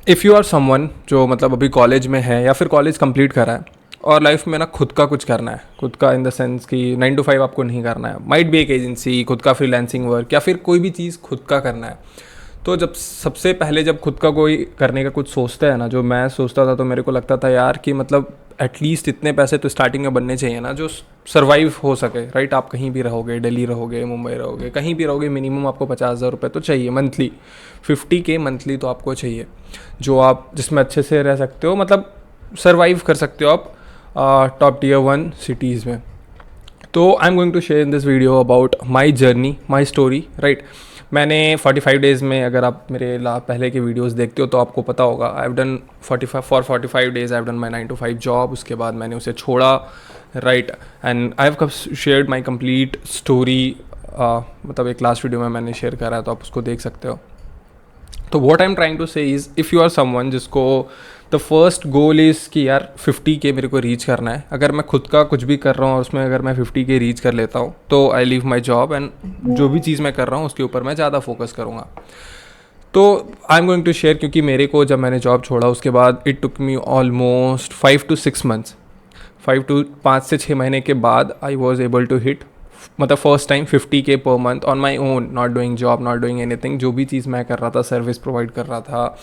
If you are someone जो मतलब अभी कॉलेज में है या फिर कॉलेज कंप्लीट कर रहा है और लाइफ में ना खुद का कुछ करना है, खुद का इन द सेंस कि 9 to 5 आपको नहीं करना है, माइट भी एक एजेंसी, खुद का फ्रीलांसिंग वर्क या फिर कोई भी चीज़ खुद का करना है। तो जब सबसे पहले जब खुद का कोई करने का कुछ सोचता है ना, जो मैं सोचता था तो मेरे को लगता था यार कि मतलब एटलीस्ट इतने पैसे तो स्टार्टिंग में बनने चाहिए ना जो सर्वाइव हो सके, राइट। आप कहीं भी रहोगे, दिल्ली रहोगे, मुंबई रहोगे, कहीं भी रहोगे, मिनिमम आपको 50,000 रुपये तो चाहिए मंथली। 50K मंथली तो आपको चाहिए, जो आप जिसमें अच्छे से रह सकते हो, मतलब सर्वाइव कर सकते हो आप टॉप टियर 1 सिटीज़ में। तो I am going to share in this video about my journey, my story, right. मैंने 45 डेज़ में, अगर आप मेरे पहले के वीडियोस देखते हो तो आपको पता होगा, I have done 45 days I have done my 9 to 5 job. उसके बाद मैंने उसे छोड़ा, right. And I have shared my complete story, मतलब एक लास्ट वीडियो में मैंने शेयर करा है तो आप उसको देख सकते हो। तो what I am trying to say is, if you are someone जिसको द फर्स्ट गोल इज़ कि यार 50K मेरे को रीच करना है, अगर मैं खुद का कुछ भी कर रहा हूँ और उसमें अगर मैं 50K रीच कर लेता हूँ तो I leave my job and जो भी चीज़ मैं कर रहा हूँ उसके ऊपर मैं ज़्यादा फोकस करूँगा। तो I am going to share, क्योंकि मेरे को जब मैंने जॉब छोड़ा उसके बाद it took me almost 5 to 6 months, 5 से 6 महीने के बाद I was able to hit, मतलब first time 50K per month on my own, not doing job, not doing anything. जो भी चीज़ मैं कर रहा था, सर्विस प्रोवाइड कर रहा था,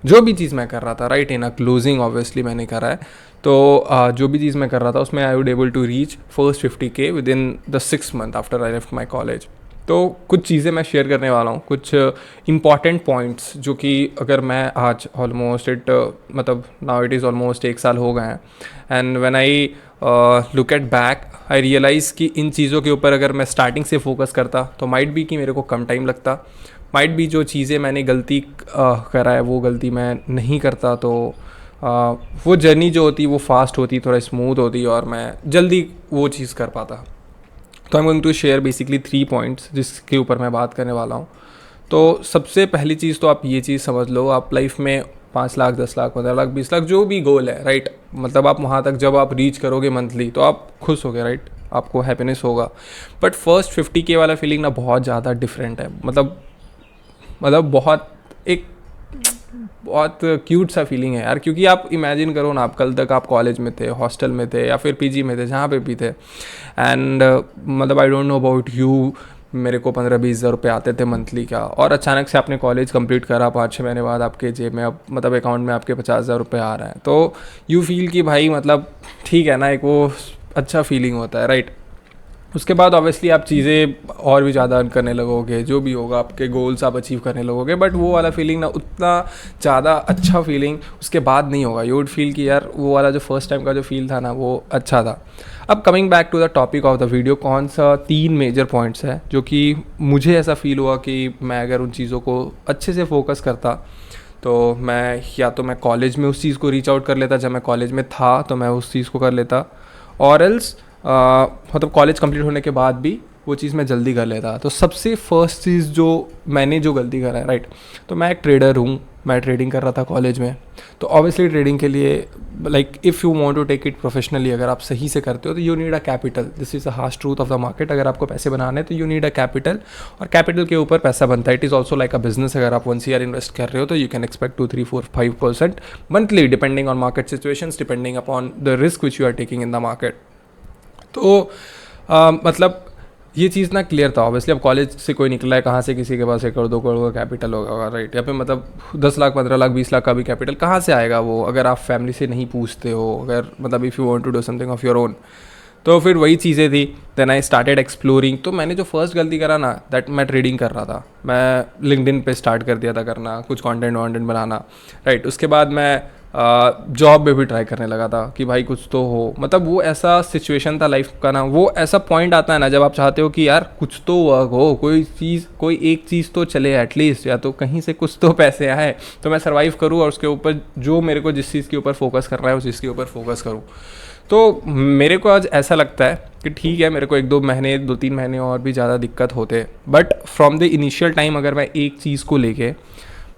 जो भी चीज़ मैं कर रहा था, right, in a closing obviously मैंने करा है। तो जो भी चीज़ मैं कर रहा था उसमें I would able to reach first 50K within the 6 month after I left my college. तो कुछ चीज़ें मैं शेयर करने वाला हूँ, कुछ इंपॉर्टेंट पॉइंट्स जो कि अगर मैं आज ऑलमोस्ट मतलब नाउ इट इज़ ऑलमोस्ट 1 साल हो गए हैं, and when I look at back I realise कि इन चीज़ों के ऊपर अगर मैं स्टार्टिंग से फोकस करता तो माइट भी कि मेरे को कम टाइम लगता, माइट भी जो चीज़ें मैंने गलती करा है वो गलती मैं नहीं करता, तो वो जर्नी जो होती वो फास्ट होती, थोड़ा स्मूथ होती और मैं जल्दी वो चीज़ कर पाता। तो I am going to share basically 3 points जिसके ऊपर मैं बात करने वाला हूँ। तो सबसे पहली चीज़ तो आप ये चीज़ समझ लो, आप लाइफ में 5 लाख, 10 लाख, 15 लाख, 20 लाख जो भी गोल है, राइट, मतलब आप वहाँ तक जब आप रीच करोगे मंथली तो आप खुश होगे, राइट, आपको हैप्पीनेस होगा। बट फर्स्ट 50K वाला फीलिंग ना बहुत ज़्यादा डिफरेंट है, मतलब बहुत क्यूट सा फीलिंग है यार। क्योंकि आप इमेजिन करो ना, आप कल तक आप कॉलेज में थे, हॉस्टल में थे या फिर पीजी में थे, जहाँ पे भी थे, एंड मतलब I don't know about you, मेरे को 15-20 हज़ार रुपये आते थे मंथली का, और अचानक से आपने कॉलेज कंप्लीट करा, 5-6 महीने बाद आपके जेब में अब मतलब अकाउंट में आपके 50,000 रुपये आ रहे हैं, तो यू फील कि भाई मतलब ठीक है ना, एक वो अच्छा फीलिंग होता है, राइट। उसके बाद ऑब्वियसली आप चीज़ें और भी ज़्यादा अर्न करने लगोगे, जो भी होगा आपके गोल्स आप अचीव करने लगोगे, बट वो वाला फीलिंग ना उतना ज़्यादा अच्छा फीलिंग उसके बाद नहीं होगा। यू वुड फील कि यार वो वाला जो फर्स्ट टाइम का जो फील था ना वो अच्छा था। अब coming back to the topic of the video, कौन सा 3 मेजर पॉइंट्स है जो कि मुझे ऐसा फील हुआ कि मैं अगर उन चीज़ों को अच्छे से फोकस करता तो मैं या तो मैं कॉलेज में उस चीज़ को रीच आउट कर लेता, जब मैं कॉलेज में था तो मैं उस चीज़ को कर लेता, और एल्स मतलब कॉलेज कंप्लीट होने के बाद भी वो चीज़ मैं जल्दी कर लेता। तो सबसे फर्स्ट चीज़ जो मैंने जो गलती करा है, राइट, तो मैं एक ट्रेडर हूँ, मैं ट्रेडिंग कर रहा था कॉलेज में। तो ऑब्वियसली ट्रेडिंग के लिए like if you want to take it professionally, अगर आप सही से करते हो तो you need a capital. This is a harsh truth of the market. अगर आपको पैसे बनाने हैं तो यू नीड अ कैपिटल, और कैपिटल के ऊपर पैसा बनता है। It is also like a business. अगर आप 1 CR इन्वेस्ट कर रहे हो तो you can expect 2, 3, 4, 5% monthly, depending on market situations, depending upon the risk which you are taking in the market. तो मतलब ये चीज़ ना क्लियर था। ऑब्वियसली अब कॉलेज से कोई निकला है, कहाँ से किसी के पास 1 करोड़ 2 करोड़ का कैपिटल होगा, राइट, या फिर मतलब 10 लाख 15 लाख 20 लाख का भी कैपिटल कहाँ से आएगा वो, अगर आप फैमिली से नहीं पूछते हो, अगर मतलब if you want to do something of your own. तो फिर वही चीज़ें थी। Then I started exploring. तो मैंने जो फर्स्ट गलती करा ना, दैट मैं ट्रेडिंग कर रहा था। मैं लिंक्डइन पे स्टार्ट कर दिया था करना, कुछ कंटेंट वॉन्टेंट बनाना, राइट। उसके बाद मैं जॉब में भी ट्राई करने लगा था कि भाई कुछ तो हो, मतलब वो ऐसा सिचुएशन था लाइफ का ना, वो ऐसा पॉइंट आता है ना जब आप चाहते हो कि यार कुछ तो वर्क हो, कोई एक चीज़ तो चले एटलीस्ट, या तो कहीं से कुछ तो पैसे आए तो मैं सर्वाइव करूँ, और उसके ऊपर जो मेरे को जिस चीज़ के ऊपर फोकस करना है उस चीज़ के ऊपर फोकस करूँ। तो मेरे को आज ऐसा लगता है कि ठीक है, मेरे को 1-2 महीने 2-3 महीने और भी ज़्यादा दिक्कत होते, but from the initial time अगर मैं एक चीज़ को लेके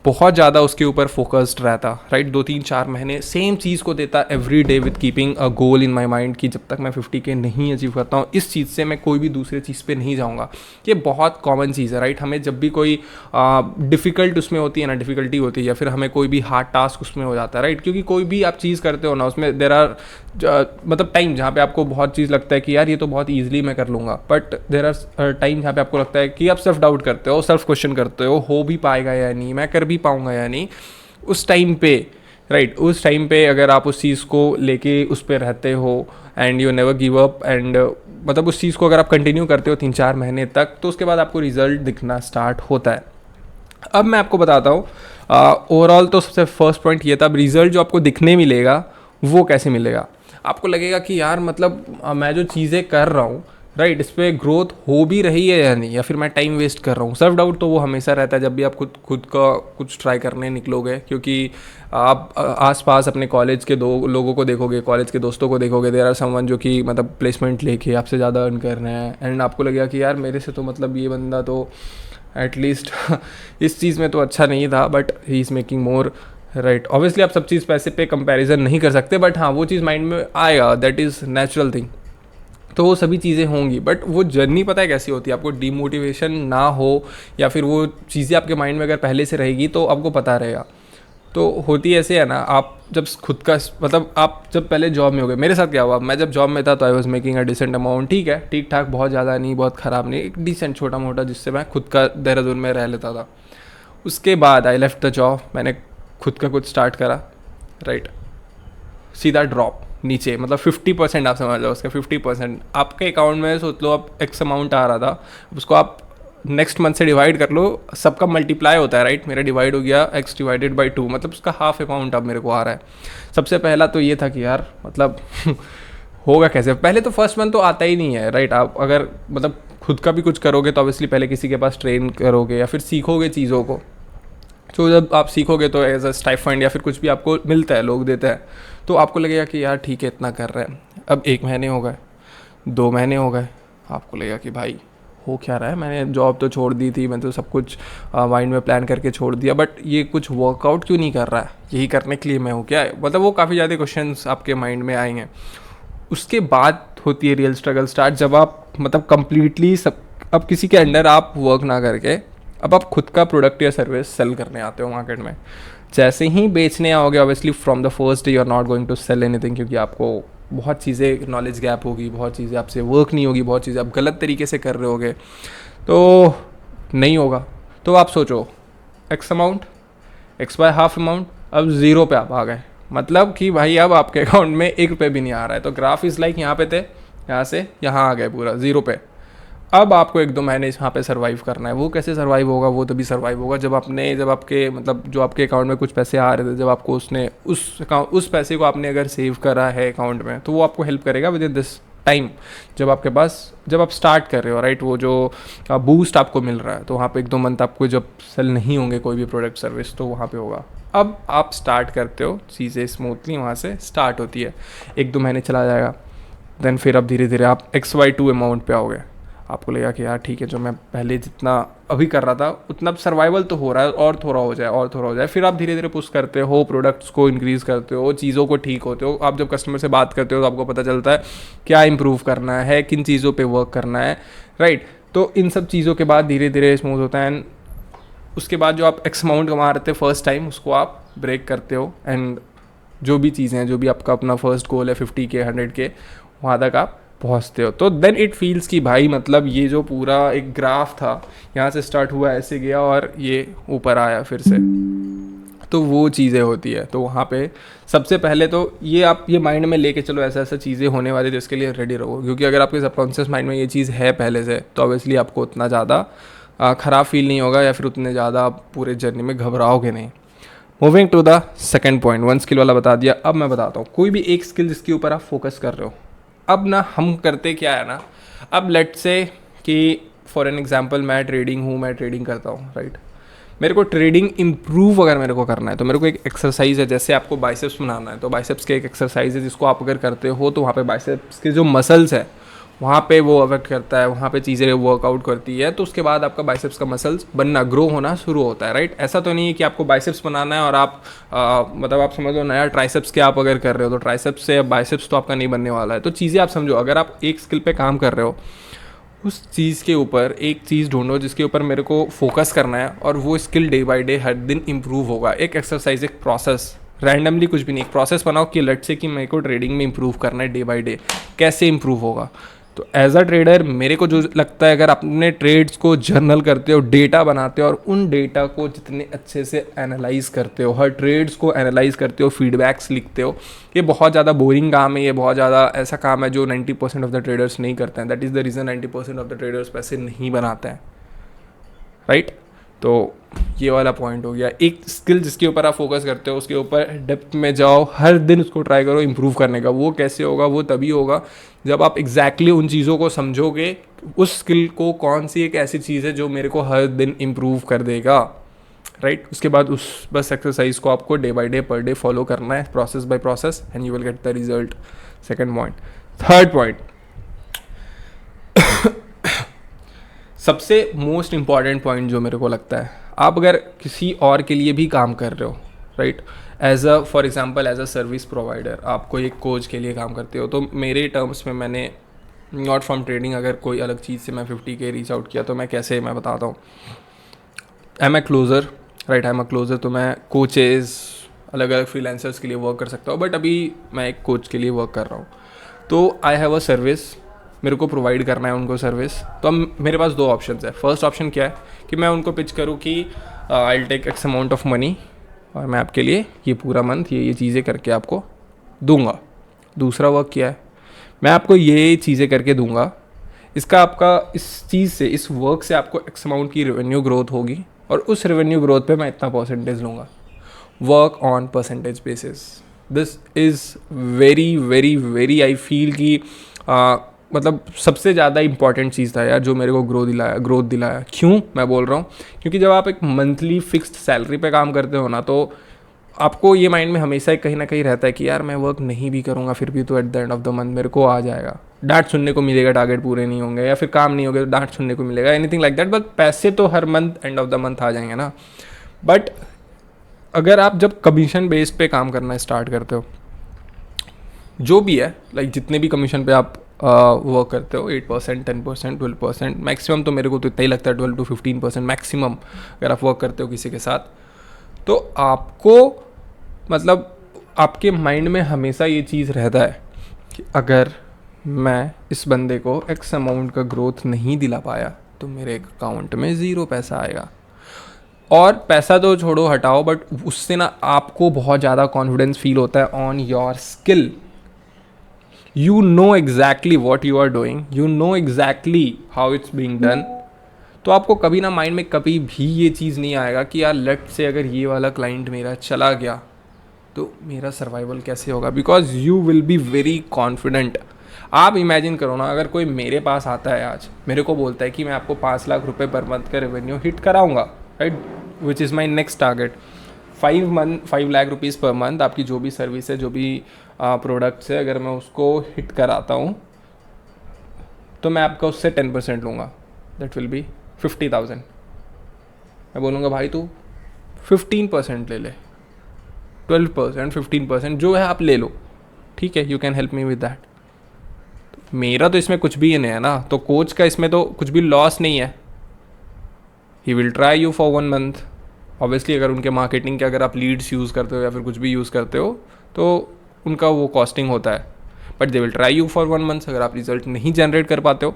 बहुत ज़्यादा उसके ऊपर फोकस्ड रहता, राइट, 2-3-4 महीने सेम चीज़ को देता every day with keeping a goal in my mind कि जब तक मैं 50K नहीं अचीव करता हूँ इस चीज़ से मैं कोई भी दूसरे चीज़ पे नहीं जाऊँगा। ये बहुत कॉमन चीज़ है, राइट। हमें जब भी कोई डिफ़िकल्ट उसमें होती है ना, डिफ़िकल्टी होती है या फिर हमें कोई भी हार्ड टास्क उसमें हो जाता है, राइट, क्योंकि कोई भी आप चीज़ करते हो ना उसमें देर आर मतलब टाइम जहाँ पे आपको बहुत चीज़ लगता है कि यार ये तो बहुत ईजिली मैं कर लूँगा, बट देर आर टाइम जहाँ पे आपको लगता है कि आप सेल्फ डाउट करते हो, सेल्फ क्वेश्चन करते हो भी पाएगा या नहीं, मैं कर भी पाऊँगा या नहीं। उस टाइम पे, राइट, उस टाइम पे अगर आप उस चीज़ को लेके उस पर रहते हो and you never give up and मतलब उस चीज़ को अगर आप कंटिन्यू करते हो 3-4 महीने तक तो उसके बाद आपको रिजल्ट दिखना स्टार्ट होता है। अब मैं आपको बताता हूँ ओवरऑल तो सबसे फर्स्ट पॉइंट ये था, अब रिजल्ट जो आपको दिखने मिलेगा वो कैसे मिलेगा। आपको लगेगा कि यार मतलब मैं जो चीज़ें कर रहा हूँ, राइट, इस पर ग्रोथ हो भी रही है या नहीं, या फिर मैं टाइम वेस्ट कर रहा हूँ। सेल्फ डाउट तो वो हमेशा रहता है जब भी आप खुद का कुछ ट्राई करने निकलोगे, क्योंकि आप आसपास अपने कॉलेज के लोगों को देखोगे, कॉलेज के दोस्तों को देखोगे, देयर आर समवन जो कि मतलब प्लेसमेंट लेके आपसे ज़्यादा अर्न कर रहे हैं एंड आपको लगेगा कि यार मेरे से तो मतलब ये बंदा तो एटलीस्ट इस चीज़ में तो अच्छा नहीं था but he is making more, right. Obviously आप सब चीज़ पैसे पे कंपैरिजन नहीं कर सकते, बट हाँ वो चीज़ माइंड में आएगा, दैट इज़ नेचुरल थिंग। तो वो सभी चीज़ें होंगी, बट वो जर्नी पता है कैसी होती है, आपको डीमोटिवेशन ना हो या फिर वो चीज़ें आपके माइंड में अगर पहले से रहेगी तो आपको पता रहेगा। तो होती ऐसे है ना, आप जब खुद का मतलब आप जब पहले जॉब में हो गए, मेरे साथ क्या हुआ, मैं जब जॉब में था तो I was making a decent amount, ठीक है, ठीक ठाक, बहुत ज़्यादा नहीं, बहुत ख़राब नहीं, एक डिसेंट छोटा मोटा जिससे मैं खुद का देहरादून में रह लेता था। उसके बाद आई लेफ्ट द जॉब, मैंने खुद का कुछ स्टार्ट करा, राइट, सीधा ड्रॉप नीचे, मतलब 50% आप समझ लो उसका 50% आपके अकाउंट में, सोच लो आप एक्स अमाउंट आ रहा था, उसको आप नेक्स्ट मंथ से डिवाइड कर लो, सबका मल्टीप्लाई होता है, राइट, मेरा डिवाइड हो गया x डिवाइडेड बाई 2, मतलब उसका हाफ अमाउंट अब मेरे को आ रहा है। सबसे पहला तो ये था कि यार मतलब होगा कैसे, पहले तो फर्स्ट मंथ तो आता ही नहीं है, राइट। आप अगर मतलब खुद का भी कुछ करोगे तो ऑब्वियसली पहले किसी के पास ट्रेन करोगे या फिर सीखोगे चीज़ों को, तो जब आप सीखोगे तो एज अ स्टाइफंड या फिर कुछ भी आपको मिलता है, लोग देते हैं, तो आपको लगेगा कि यार ठीक है इतना कर रहे हैं। अब 1 महीने हो गए, 2 महीने हो गए, आपको लगेगा कि भाई हो क्या रहा है, मैंने जॉब तो छोड़ दी थी, मैं तो सब कुछ माइंड में प्लान करके छोड़ दिया, बट ये कुछ वर्कआउट क्यों नहीं कर रहा है, यही करने के लिए मैं हूँ क्या, मतलब वो काफ़ी ज़्यादा क्वेश्चंस आपके माइंड में आएंगे। उसके बाद होती है रियल स्ट्रगल स्टार्ट, जब आप मतलब कंप्लीटली सब, अब किसी के अंडर आप वर्क ना करके अब आप खुद का प्रोडक्ट या सर्विस सेल करने आते हो मार्केट में। जैसे ही बेचने आओगे, obviously from the first day you are not going to sell anything, क्योंकि आपको बहुत चीज़ें नॉलेज गैप होगी, बहुत चीज़ें आपसे वर्क नहीं होगी, बहुत चीज़ें आप गलत तरीके से कर रहे होगे, तो नहीं होगा। तो आप सोचो x amount, x by half amount, अब 0 पे आप आ गए, मतलब कि भाई अब आपके अकाउंट में 1 रुपये भी नहीं आ रहा है। तो ग्राफ इज़ लाइक यहाँ पे थे, यहाँ से यहाँ आ गए पूरा 0 पे। अब आपको 1-2 महीने यहाँ पे सर्वाइव करना है। वो कैसे सर्वाइव होगा, वो तभी सर्वाइव होगा जब आपके मतलब जो आपके अकाउंट में कुछ पैसे आ रहे थे, जब आपको उसने उस पैसे को आपने अगर सेव करा है अकाउंट में, तो वो आपको हेल्प करेगा विद इन दिस टाइम, जब आप स्टार्ट कर रहे हो, राइट। वो जो बूस्ट आपको मिल रहा है, तो वहाँ पे 1-2 मंथ आपको जब सेल नहीं होंगे कोई भी प्रोडक्ट सर्विस, तो वहाँ पे होगा। अब आप स्टार्ट करते हो, चीज़ें स्मूथली वहाँ से स्टार्ट होती है, 1-2 महीने चला जाएगा, देन फिर अब धीरे धीरे आप XY2 अमाउंट पे आओगे। आपको लगेगा कि यार ठीक है, जो मैं पहले जितना अभी कर रहा था उतना सर्वाइवल तो हो रहा है, और थोड़ा हो जाए और थोड़ा हो जाए। फिर आप धीरे धीरे पुश करते हो, प्रोडक्ट्स को इंक्रीज़ करते हो, चीज़ों को ठीक होते हो। आप जब कस्टमर से बात करते हो तो आपको पता चलता है क्या इंप्रूव करना है, किन चीज़ों पे वर्क करना है, राइट। तो इन सब चीज़ों के बाद धीरे धीरे स्मूथ होता है, एंड उसके बाद जो आप एक्स अमाउंट कमा रहे थे फर्स्ट टाइम, उसको आप ब्रेक करते हो, एंड जो भी चीज़ें हैं, जो भी आपका अपना फर्स्ट गोल है 50K 100K, वहाँ तक आप पहुँचते हो। तो देन इट फील्स कि भाई मतलब ये जो पूरा एक ग्राफ था, यहाँ से स्टार्ट हुआ, ऐसे गया और ये ऊपर आया फिर से, तो वो चीज़ें होती है। तो वहाँ पे सबसे पहले तो ये आप ये माइंड में लेके चलो, ऐसा ऐसा चीज़ें होने वाली, तो इसके लिए रेडी रहो, क्योंकि अगर आपके सबकॉन्शियस माइंड में ये चीज़ है पहले से, तो ऑब्वियसली आपको उतना ज़्यादा ख़राब फील नहीं होगा, या फिर उतने ज़्यादा आप पूरे जर्नी में घबराओगे नहीं। Moving to the second point, 1 skill वाला बता दिया। अब मैं बताता हूँ कोई भी एक स्किल जिसके ऊपर आप फोकस कर रहे हो। अब ना हम करते क्या है ना, अब लेट से कि फॉर एन एग्जांपल मैं ट्रेडिंग करता हूँ, राइट। मेरे को ट्रेडिंग इम्प्रूव अगर मेरे को करना है, तो मेरे को एक एक्सरसाइज है, जैसे आपको बाइसेप्स बनाना है, तो बाइसेप्स के एक एक्सरसाइज है जिसको आप अगर करते हो तो वहाँ पे बाइसेप्स के जो मसल्स है वहाँ पे वो अफेक्ट करता है, वहाँ पे चीज़ें वर्कआउट करती है, तो उसके बाद आपका बाइसेप्स का मसल्स बनना, ग्रो होना शुरू होता है, राइट। ऐसा तो नहीं है कि आपको बाइसेप्स बनाना है और आप मतलब आप समझ लो नया ट्राइसेप्स के आप अगर कर रहे हो तो ट्राइसेप्स से बाइसेप्स तो आपका नहीं बनने वाला है। तो चीज़ें आप समझो, अगर आप एक स्किल पे काम कर रहे हो, उस चीज़ के ऊपर एक चीज़ ढूंढो जिसके ऊपर मेरे को फोकस करना है, और वो स्किल डे बाय डे हर दिन इंप्रूव होगा। एक एक्सरसाइज, एक प्रोसेस, रैंडमली कुछ भी नहीं, एक प्रोसेस बनाओ कि लेट से कि मेरे को ट्रेडिंग में इंप्रूव करना है डे बाय डे, कैसे इंप्रूव होगा। तो एज अ ट्रेडर मेरे को जो लगता है, अगर अपने ट्रेड्स को जर्नल करते हो, डेटा बनाते हो और उन डेटा को जितने अच्छे से एनालाइज करते हो, हर ट्रेड्स को एनालाइज करते हो, फीडबैक्स लिखते हो, ये बहुत ज़्यादा बोरिंग काम है, ये बहुत ज़्यादा ऐसा काम है जो 90% ऑफ द ट्रेडर्स नहीं करते हैं। That is the reason 90% of the traders पैसे नहीं बनाते हैं, राइट। तो ये वाला पॉइंट हो गया। एक स्किल जिसके ऊपर आप फोकस करते हो उसके ऊपर डेप्थ में जाओ, हर दिन उसको ट्राई करो इंप्रूव करने का। वो कैसे होगा? वो तभी होगा जब आप एग्जैक्टली उन चीज़ों को समझोगे, उस स्किल को कौन सी एक ऐसी चीज़ है जो मेरे को हर दिन इंप्रूव कर देगा, राइट। उसके बाद उस बस एक्सरसाइज को आपको day by day per day follow करना है, process by process, and you will get the result. Second point. Third point, सबसे मोस्ट इंपॉर्टेंट पॉइंट जो मेरे को लगता है, आप अगर किसी और के लिए भी काम कर रहे हो, right, as a for example as a service provider, आप कोई एक कोच के लिए काम करते हो, तो मेरे टर्म्स में मैंने नॉट फ्रॉम ट्रेडिंग, अगर कोई अलग चीज़ से मैं 50K रीच आउट किया तो मैं कैसे, मैं बताता हूँ। I am a closer, right, I am a closer, तो मैं कोचेज़, अलग अलग फ्रीलांसर्स के लिए वर्क कर सकता हूँ, बट अभी मैं एक कोच के लिए वर्क कर रहा हूँ। तो आई हैव अ सर्विस, मेरे को प्रोवाइड करना है उनको सर्विस। तो अब मेरे पास दो ऑप्शंस है। फर्स्ट ऑप्शन क्या है कि मैं उनको पिच करूँ कि I will take X amount of money और मैं आपके लिए ये पूरा मंथ ये चीज़ें करके आपको दूंगा। दूसरा वर्क क्या है, मैं आपको ये चीज़ें करके दूंगा, इसका आपका इस चीज़ से, इस वर्क से आपको एक्स अमाउंट की रेवेन्यू ग्रोथ होगी और उस रेवेन्यू ग्रोथ पे मैं इतना परसेंटेज लूँगा। Work on percentage basis. This is very very very, I feel कि मतलब सबसे ज़्यादा इंपॉर्टेंट चीज़ था यार जो मेरे को ग्रोथ दिलाया। क्यों मैं बोल रहा हूँ? क्योंकि जब आप एक मंथली फिक्स्ड सैलरी पे काम करते हो ना, तो आपको ये माइंड में हमेशा कहीं ना कहीं रहता है कि यार मैं वर्क नहीं भी करूँगा फिर भी तो at the end of the month मेरे को आ जाएगा, डांट सुनने को मिलेगा, टारगेट पूरे नहीं होंगे या फिर काम नहीं होगा तो डांट सुनने को मिलेगा, एनीथिंग लाइक दैट, बट पैसे तो हर month end of the month आ जाएंगे ना। बट अगर आप जब कमीशन बेस पे काम करना स्टार्ट करते हो, जो भी है, लाइक जितने भी कमीशन पे आप वर्क करते हो, 8%, 10%, 12%, मैक्सिमम, तो मेरे को तो इतना ही लगता है 12 to 15% मैक्सिमम अगर आप वर्क करते हो किसी के साथ, तो आपको मतलब आपके माइंड में हमेशा ये चीज़ रहता है कि अगर मैं इस बंदे को एक्स अमाउंट का ग्रोथ नहीं दिला पाया तो मेरे अकाउंट में ज़ीरो पैसा आएगा। और पैसा तो छोड़ो हटाओ, बट उससे ना आपको बहुत ज़्यादा कॉन्फिडेंस फील होता है on your skill. You know exactly what you are doing, you know exactly how it's being done। तो आपको कभी ना माइंड में कभी भी ये चीज़ नहीं आएगा कि यार लेट से अगर ये वाला क्लाइंट मेरा चला गया तो मेरा सर्वाइवल कैसे होगा, because you will be very confident. आप इमेजिन करो ना, अगर कोई मेरे पास आता है आज, मेरे को बोलता है कि मैं आपको 5 लाख रुपए पर मंथ का रेवेन्यू हिट कराऊंगा, right, which is my next target. 5 lakh rupees per month आपकी जो भी सर्विस है, जो भी प्रोडक्ट्स है, अगर मैं उसको हिट कराता हूँ तो मैं आपका उससे 10% लूँगा, दैट विल बी 50,000। मैं बोलूँगा भाई तू 15% ले ले, 12%, 15% जो है आप ले लो, ठीक है, you can help me with that. मेरा तो इसमें कुछ भी नहीं है ना, तो कोच का इसमें तो कुछ भी लॉस नहीं है। He will try you for 1 month. Obviously अगर उनके मार्केटिंग के अगर आप लीड्स यूज़ करते हो या फिर कुछ भी यूज़ करते हो तो उनका वो कॉस्टिंग होता है, but they will try you for 1 month. अगर आप रिजल्ट नहीं जनरेट कर पाते हो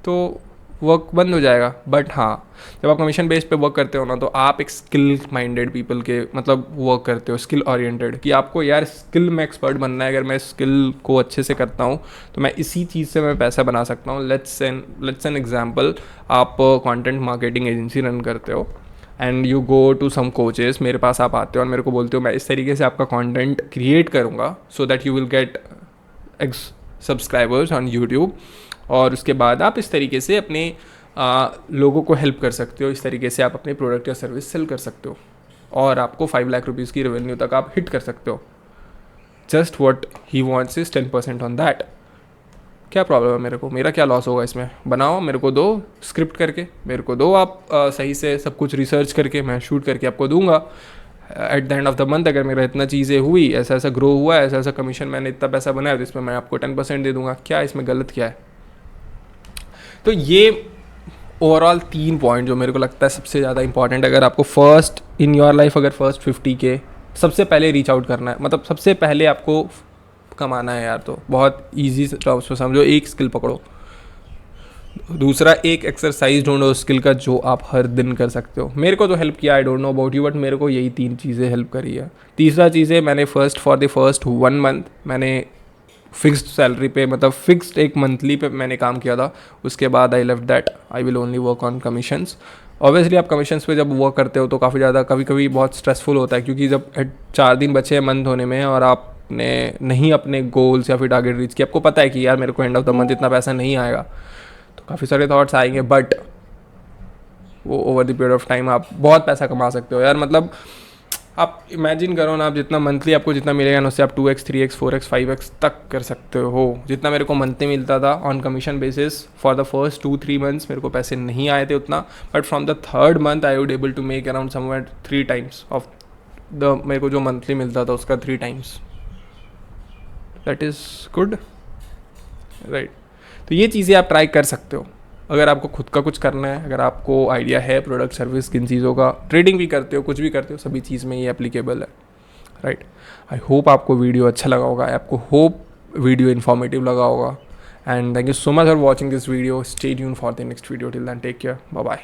तो वर्क बंद हो जाएगा। बट हाँ, जब आप कमीशन बेस पे वर्क करते हो ना, तो आप एक स्किल माइंडेड पीपल के मतलब वर्क करते हो, स्किल ओरिएंटेड, कि आपको यार स्किल में एक्सपर्ट बनना है। अगर मैं स्किल को अच्छे से करता हूँ तो मैं इसी चीज़ से मैं पैसा बना सकता हूँ। लेट्स एन एग्जाम्पल, आप कंटेंट मार्केटिंग एजेंसी रन करते हो and you go to some coaches, मेरे पास आप आते हो और मेरे को बोलते हो मैं इस तरीके से आपका कंटेंट क्रिएट करूँगा so that you will get x subscribers on YouTube, और उसके बाद आप इस तरीके से अपने लोगों को हेल्प कर सकते हो, इस तरीके से आप अपने प्रोडक्ट या सर्विस सेल कर सकते हो और आपको 5 लाख रुपीज़ की रेवेन्यू तक आप हिट कर सकते हो। Just what he wants is 10% on that. क्या प्रॉब्लम है मेरे को, मेरा क्या लॉस होगा इसमें, बनाओ, मेरे को दो स्क्रिप्ट करके, मेरे को दो आप सही से सब कुछ रिसर्च करके, मैं शूट करके आपको दूंगा। At the end of the month अगर मेरा इतना चीज़ें हुई, ऐसा ऐसा ग्रो हुआ, ऐसा ऐसा कमीशन मैंने इतना पैसा बनाया, तो इसमें मैं आपको 10% दे दूंगा, क्या इसमें गलत क्या है। तो ये ओवरऑल 3 पॉइंट जो मेरे को लगता है सबसे ज़्यादा इंपॉर्टेंट, अगर आपको फर्स्ट इन योर लाइफ अगर फर्स्ट 50 के सबसे पहले रीच आउट करना है, मतलब सबसे पहले आपको कमाना है यार, तो बहुत ईजी टर्म्स में समझो, एक स्किल पकड़ो। दूसरा, एक एक्सरसाइज ढूंढो उस स्किल का जो आप हर दिन कर सकते हो। मेरे को तो हेल्प किया, I don't know about you, but मेरे को यही 3 चीज़ें हेल्प करी है। तीसरा चीज़ है, मैंने फॉर द फर्स्ट 1 मंथ मैंने फिक्स्ड सैलरी पे, मतलब फिक्स्ड एक मंथली पे मैंने काम किया था। उसके बाद I left that, I will only work on commissions. Obviously आप कमीशंस पे जब वर्क करते हो तो काफ़ी ज़्यादा कभी कभी बहुत स्ट्रेसफुल होता है, क्योंकि जब 4 दिन बचे हैं मंथ होने में और आपने नहीं अपने गोल्स या फिर टारगेट रीच किया, आपको पता है कि यार मेरे को एंड ऑफ द मंथ इतना पैसा नहीं आएगा, तो काफ़ी सारे थॉट्स आएंगे, बट वो over the period of time आप बहुत पैसा कमा सकते हो यार। मतलब आप इमेजिन करो ना, आप जितना मंथली आपको जितना मिलेगा ना, उससे आप 2x 3x 4x 5x तक कर सकते हो। जितना मेरे को मंथली मिलता था on commission basis for the first 2-3 months मेरे को पैसे नहीं आए थे उतना, but from the 3rd month I would able to make around somewhere 3 times of the मेरे को जो मंथली मिलता था उसका 3 times. That is good, right. तो ये चीज़ें आप ट्राई कर सकते हो अगर आपको खुद का कुछ करना है, अगर आपको आइडिया है प्रोडक्ट सर्विस किन चीज़ों का, ट्रेडिंग भी करते हो, कुछ भी करते हो, सभी चीज़ में ये एप्लीकेबल है, राइट। आई होप आपको वीडियो अच्छा लगा होगा, आपको होप वीडियो इन्फॉर्मेटिव लगा होगा, and thank you so much for watching this video. Stay tuned for the next video, till then take care, bye bye.